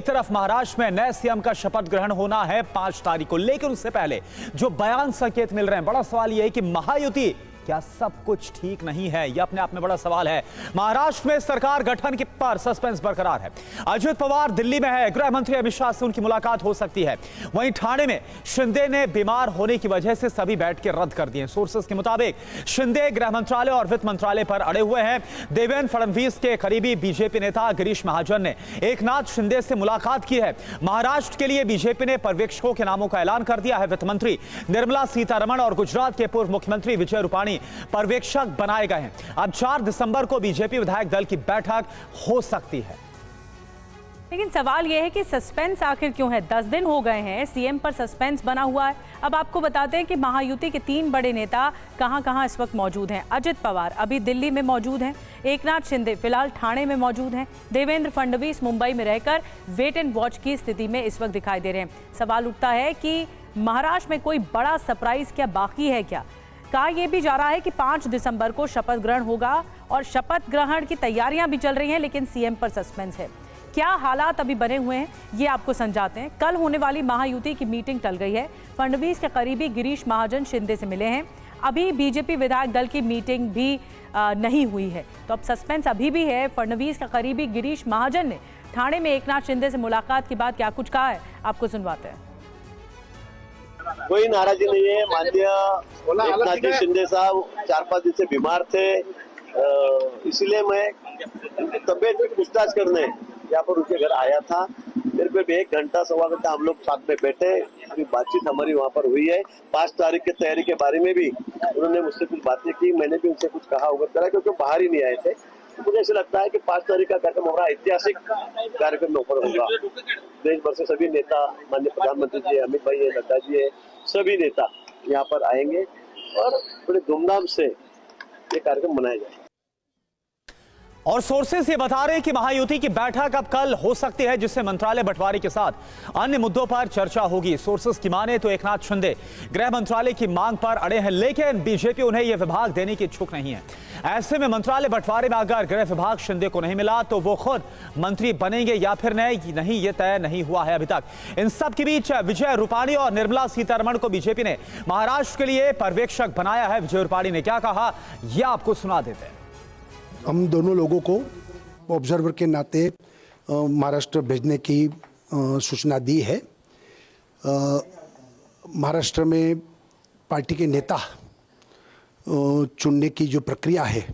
तरफ महाराष्ट्र में नए सीएम का शपथ ग्रहण होना है 5 तारीख को, लेकिन उससे पहले जो बयान संकेत मिल रहे हैं, बड़ा सवाल यह है कि महायुति क्या सब कुछ ठीक नहीं है? यह अपने आप में बड़ा सवाल है। महाराष्ट्र में सरकार गठन के पर सस्पेंस बरकरार है। अजित पवार दिल्ली में है, गृह मंत्री अमित शाह से उनकी मुलाकात हो सकती है। वहीं ठाणे में शिंदे ने बीमार होने की वजह से सभी बैठकें रद्द कर दी हैं। सोर्सेस के मुताबिक शिंदे गृह मंत्रालय और वित्त मंत्रालय पर अड़े हुए हैं। देवेंद्र फडणवीस के करीबी बीजेपी नेता गिरीश महाजन ने एकनाथ शिंदे से मुलाकात की है। महाराष्ट्र के लिए बीजेपी ने पर्यवेक्षकों के नामों का ऐलान कर दिया है। वित्त मंत्री निर्मला सीतारमण और गुजरात के पूर्व मुख्यमंत्री विजय रूपाणी पर्यवेक्षक बनाए गए हैं। अब 4 दिसंबर को बीजेपी विधायक दल की बैठक हो सकती है। लेकिन सवाल यह है कि सस्पेंस आखिर क्यों है? 10 दिन हो गए हैं, सीएम पर सस्पेंस बना हुआ है। अब आपको बताते हैं कि महायुति के 3 बड़े नेता कहां-कहां इस वक्त मौजूद हैं। अजित पवार अभी दिल्ली में मौजूद हैं, एकनाथ शिंदे फिलहाल ठाणे में मौजूद हैं, देवेंद्र फडणवीस मुंबई में रहकर वेट एंड वॉच की स्थिति में इस वक्त दिखाई दे रहे हैं। सवाल उठता है कि महाराष्ट्र में कोई बड़ा सरप्राइज क्या बाकी है क्या? कहा यह भी जा रहा है कि 5 दिसंबर को शपथ ग्रहण होगा और शपथ ग्रहण की तैयारियां भी चल रही हैं, लेकिन सीएम पर सस्पेंस है। क्या हालात अभी बने हुए हैं ये आपको समझाते हैं। कल होने वाली महायुति की मीटिंग टल गई है। फडणवीस के करीबी गिरीश महाजन शिंदे से मिले हैं। अभी बीजेपी विधायक दल की मीटिंग भी नहीं हुई है, तो अब सस्पेंस अभी भी है। फडणवीस का करीबी गिरीश महाजन ने ठाणे में एकनाथ शिंदे से मुलाकात के बाद क्या कुछ कहा है, आपको सुनवाते हैं। कोई नाराजी नहीं है। माननीय एकनाथ जी शिंदे साहब 4-5 दिन से बीमार थे, इसीलिए मैं तबियत की पूछताछ करने यहाँ पर उनके घर आया था। फिर भी 1 घंटा सवा घंटा हम लोग साथ में बैठे, अभी बातचीत हमारी वहाँ पर हुई है। 5 तारीख की तैयारी के बारे में भी उन्होंने मुझसे कुछ बातें की, मैंने भी उनसे कुछ कहा होगा करा, क्योंकि बाहर ही नहीं आए थे। तो मुझे ऐसा लगता है कि 5 तारीख का कार्यक्रम हमारा ऐतिहासिक कार्यक्रम ऊपर होगा। देश भर से सभी नेता, माननीय प्रधानमंत्री जी, अमित भाई है, नड्डा जी है, सभी नेता यहाँ पर आएंगे और बड़े धूमधाम से ये कार्यक्रम मनाया जाएगा। और सोर्सेस ये बता रहे हैं कि महायुति की बैठक अब कल हो सकती है, जिससे मंत्रालय बंटवारे के साथ अन्य मुद्दों पर चर्चा होगी। सोर्सेस की माने तो एकनाथ शिंदे गृह मंत्रालय की मांग पर अड़े हैं, लेकिन बीजेपी उन्हें यह विभाग देने की इच्छुक नहीं है। ऐसे में मंत्रालय बंटवारे में अगर गृह विभाग शिंदे को नहीं मिला तो वो खुद मंत्री बनेंगे या फिर नहीं, ये तय नहीं हुआ है अभी तक। इन सब के बीच विजय रूपाणी और निर्मला सीतारमण को बीजेपी ने महाराष्ट्र के लिए पर्यवेक्षक बनाया है। विजय रूपाणी ने क्या कहा, यह आपको सुना देते हैं। हम दोनों लोगों को ऑब्जर्वर के नाते महाराष्ट्र भेजने की सूचना दी है। महाराष्ट्र में पार्टी के नेता चुनने की जो प्रक्रिया है,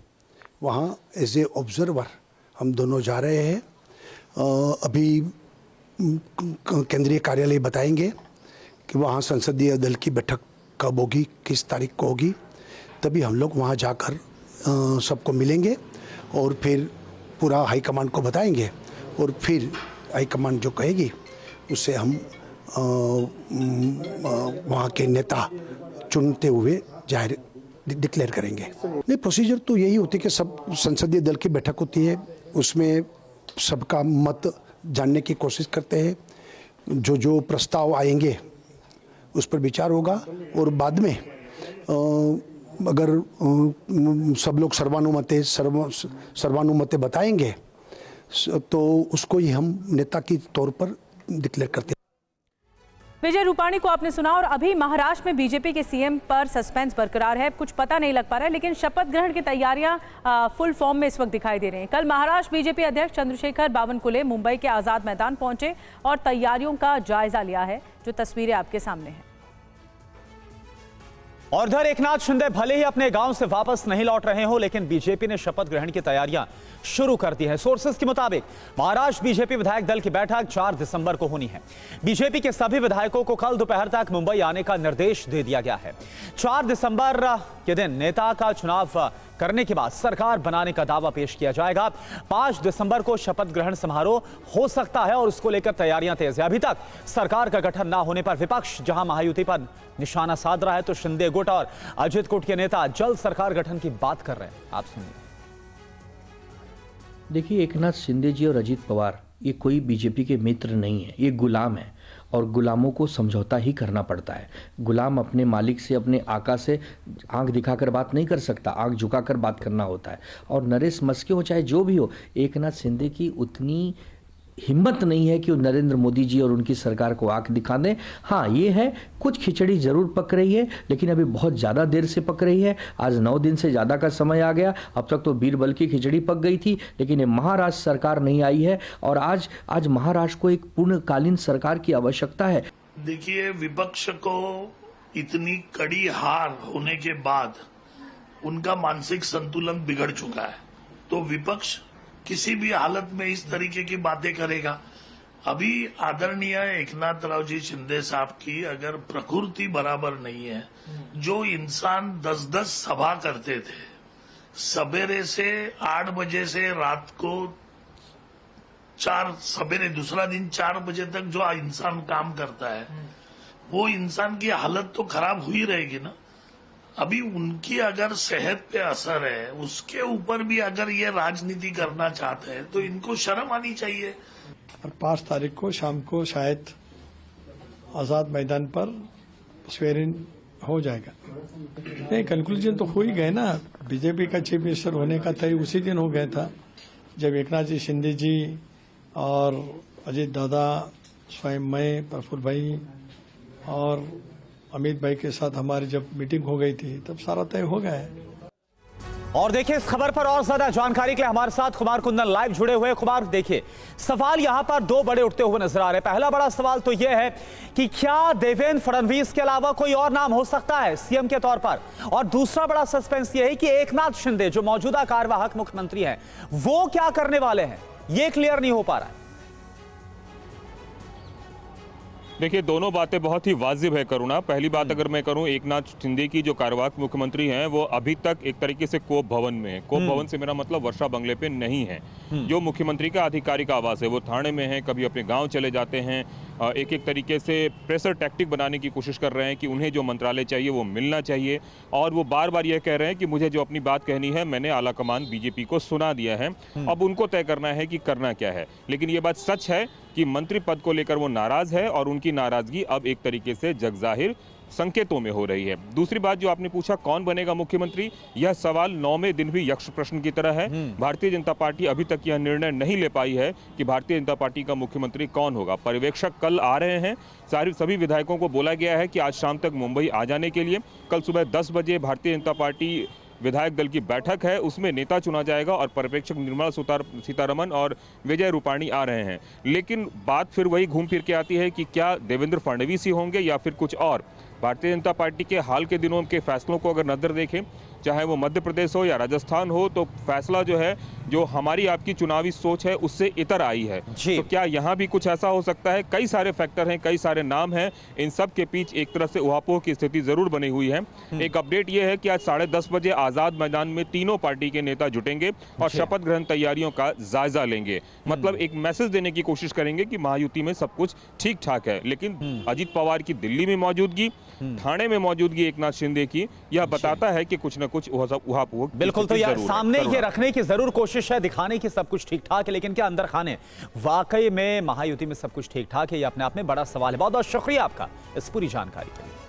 वहाँ एज ए ऑब्जर्वर हम दोनों जा रहे हैं। अभी केंद्रीय कार्यालय बताएंगे कि वहाँ संसदीय दल की बैठक कब होगी, किस तारीख को होगी, तभी हम लोग वहाँ जाकर सबको मिलेंगे और फिर पूरा हाईकमांड को बताएंगे और फिर हाईकमांड जो कहेगी उससे हम वहाँ के नेता चुनते हुए जाहिर डिक्लेयर करेंगे। नहीं, प्रोसीजर तो यही होती है कि सब संसदीय दल की बैठक होती है, उसमें सबका मत जानने की कोशिश करते हैं। जो प्रस्ताव आएंगे उस पर विचार होगा और बाद में अगर सब लोग सर्वानुमते बताएंगे तो उसको ही हम नेता की तौर पर डिक्लेयर करते हैं। विजय रूपाणी को आपने सुना। और अभी महाराष्ट्र में बीजेपी के सीएम पर सस्पेंस बरकरार है, कुछ पता नहीं लग पा रहा है, लेकिन शपथ ग्रहण की तैयारियां फुल फॉर्म में इस वक्त दिखाई दे रही हैं। कल महाराष्ट्र बीजेपी अध्यक्ष चंद्रशेखर बावनकुले मुंबई के आजाद मैदान पहुंचे और तैयारियों का जायजा लिया है, जो तस्वीरें आपके सामने हैं। और इधर एकनाथ शिंदे भले ही अपने गांव से वापस नहीं लौट रहे हो, लेकिन बीजेपी ने शपथ ग्रहण की तैयारियां शुरू कर दी है। सोर्सेस के मुताबिक महाराष्ट्र बीजेपी विधायक दल की बैठक 4 दिसंबर को होनी है। बीजेपी के सभी विधायकों को कल दोपहर तक मुंबई आने का निर्देश दे दिया गया है। 4 दिसंबर के दिन नेता का चुनाव करने के बाद सरकार बनाने का दावा पेश किया जाएगा। 5 दिसंबर को शपथ ग्रहण समारोह हो सकता है और उसको लेकर तैयारियां तेज है। अभी तक सरकार का गठन ना होने पर विपक्ष जहां महायुति पर निशाना साध रहा है, तो शिंदे गुट और अजित गुट के नेता जल्द सरकार गठन की बात कर रहे हैं। आप सुनिए। देखिए, एकनाथ शिंदे जी और अजित पवार ये कोई बीजेपी के मित्र नहीं है, ये गुलाम है और गुलामों को समझौता ही करना पड़ता है। गुलाम अपने मालिक से, अपने आका से आंख दिखाकर बात नहीं कर सकता, आंख झुकाकर बात करना होता है। और नरेश मस्के हो चाहे जो भी हो, एकनाथ शिंदे की उतनी हिम्मत नहीं है कि वो नरेंद्र मोदी जी और उनकी सरकार को आंख दिखा दें। हाँ, ये है कुछ खिचड़ी जरूर पक रही है, लेकिन अभी बहुत ज़्यादा देर से पक रही है। आज 9 दिन से ज़्यादा का समय आ गया। अब तक तो बीरबल की खिचड़ी पक गई थी, लेकिन ये महाराष्ट्र सरकार नहीं आई है और आज महाराष्ट्र को एक पूर्णकालीन सरकार की आवश्यकता है। देखिए, विपक्ष को इतनी कड़ी हार होने के बाद उनका मानसिक संतुलन बिगड़ चुका है, तो विपक्ष किसी भी हालत में इस तरीके की बातें करेगा। अभी आदरणीय एकनाथ राव जी शिंदे साहब की अगर प्रकृति बराबर नहीं है, जो इंसान 10-10 सभा करते थे, सवेरे से 8 बजे से रात को सवेरे दूसरा दिन 4 बजे तक जो इंसान काम करता है, वो इंसान की हालत तो खराब हुई रहेगी ना। अभी उनकी अगर सेहत पे असर है, उसके ऊपर भी अगर ये राजनीति करना चाहते हैं तो इनको शर्म आनी चाहिए। और 5 तारीख को शाम को शायद आजाद मैदान पर स्वेरिंग हो जाएगा। नहीं, कंक्लूजन तो हो ही गए ना। बीजेपी का चीफ मिनिस्टर होने का तय उसी दिन हो गया था जब एकनाथ जी शिंदे जी और अजीत दादा, स्वयं मैं, प्रफुल्ल भाई और अमित भाई के साथ हमारी जब मीटिंग हो गई थी, तब सारा तय हो गया है। और देखिए, इस खबर पर और ज्यादा जानकारी के लिए हमारे साथ कुमार कुंदन लाइव जुड़े हुए। कुमार, देखिए, सवाल यहां पर 2 बड़े उठते हुए नजर आ रहे हैं। पहला बड़ा सवाल तो यह है कि क्या देवेंद्र फडणवीस के अलावा कोई और नाम हो सकता है सीएम के तौर पर, और दूसरा बड़ा सस्पेंस यह है कि एकनाथ शिंदे जो मौजूदा कार्यवाहक मुख्यमंत्री हैं, वो क्या करने वाले हैं, ये क्लियर नहीं हो पा रहा है। देखिए, दोनों बातें बहुत ही वाजिब है करुणा। पहली बात अगर मैं करूं, एकनाथ शिंदे की जो कार्यवाहक मुख्यमंत्री हैं वो अभी तक एक तरीके से कोप भवन में है। कोप भवन से मेरा मतलब वर्षा बंगले पे नहीं है। जो मुख्यमंत्री का आधिकारिक आवास है वो थाने में है, कभी अपने गांव चले जाते हैं। एक तरीके से प्रेशर टैक्टिक बनाने की कोशिश कर रहे हैं कि उन्हें जो मंत्रालय चाहिए वो मिलना चाहिए, और वो बार बार ये कह रहे हैं कि मुझे जो अपनी बात कहनी है मैंने आला कमान बीजेपी को सुना दिया है, अब उनको तय करना है कि करना क्या है। लेकिन ये बात सच है कि मंत्री पद को लेकर वो नाराज है, और उनकी नाराजगी अब एक तरीके से जगजाहिर संकेतों में हो रही है। दूसरी बात जो आपने पूछा, कौन बनेगा मुख्यमंत्री, यह सवाल 9वें दिन भी यक्ष प्रश्न की तरह है। भारतीय जनता पार्टी अभी तक यह निर्णय नहीं ले पाई है कि भारतीय जनता पार्टी का मुख्यमंत्री कौन होगा। पर्यवेक्षक कल आ रहे हैं। सभी विधायकों को बोला गया है कि आज शाम तक मुंबई आ जाने के लिए। कल सुबह 10 बजे भारतीय जनता पार्टी विधायक दल की बैठक है, उसमें नेता चुना जाएगा, और पर्यवेक्षक निर्मला सीतारमण और विजय रूपाणी आ रहे हैं। लेकिन बात फिर वही घूम फिर के आती है कि क्या देवेंद्र फडणवीस ही होंगे या फिर कुछ और। भारतीय जनता पार्टी के हाल के दिनों के फैसलों को अगर नजर देखें, चाहे वो मध्य प्रदेश हो या राजस्थान हो, तो फैसला जो है, जो हमारी आपकी चुनावी सोच है उससे इतर आई है। तो क्या यहाँ भी कुछ ऐसा हो सकता है? कई सारे फैक्टर हैं, कई सारे नाम हैं, इन सब के बीच एक तरह से उहापोह की स्थिति जरूर बनी हुई है। एक अपडेट ये है कि आज 10:30 बजे आजाद मैदान में तीनों पार्टी के नेता जुटेंगे और शपथ ग्रहण तैयारियों का जायजा लेंगे। मतलब एक मैसेज देने की कोशिश करेंगे कि महायुति में सब कुछ ठीक ठाक है। लेकिन अजीत पवार की दिल्ली में मौजूदगी, थाने में मौजूदगी एकनाथ शिंदे की, यह बताता है कि कुछ न कुछ उहापोह बिल्कुल। तो यार सामने ये रखने की जरूर कोशिश है, दिखाने की सब कुछ ठीक ठाक है, लेकिन क्या अंदर खाने वाकई में महायुति में सब कुछ ठीक ठाक है, ये अपने आप में बड़ा सवाल है। बहुत बहुत शुक्रिया आपका इस पूरी जानकारी के लिए।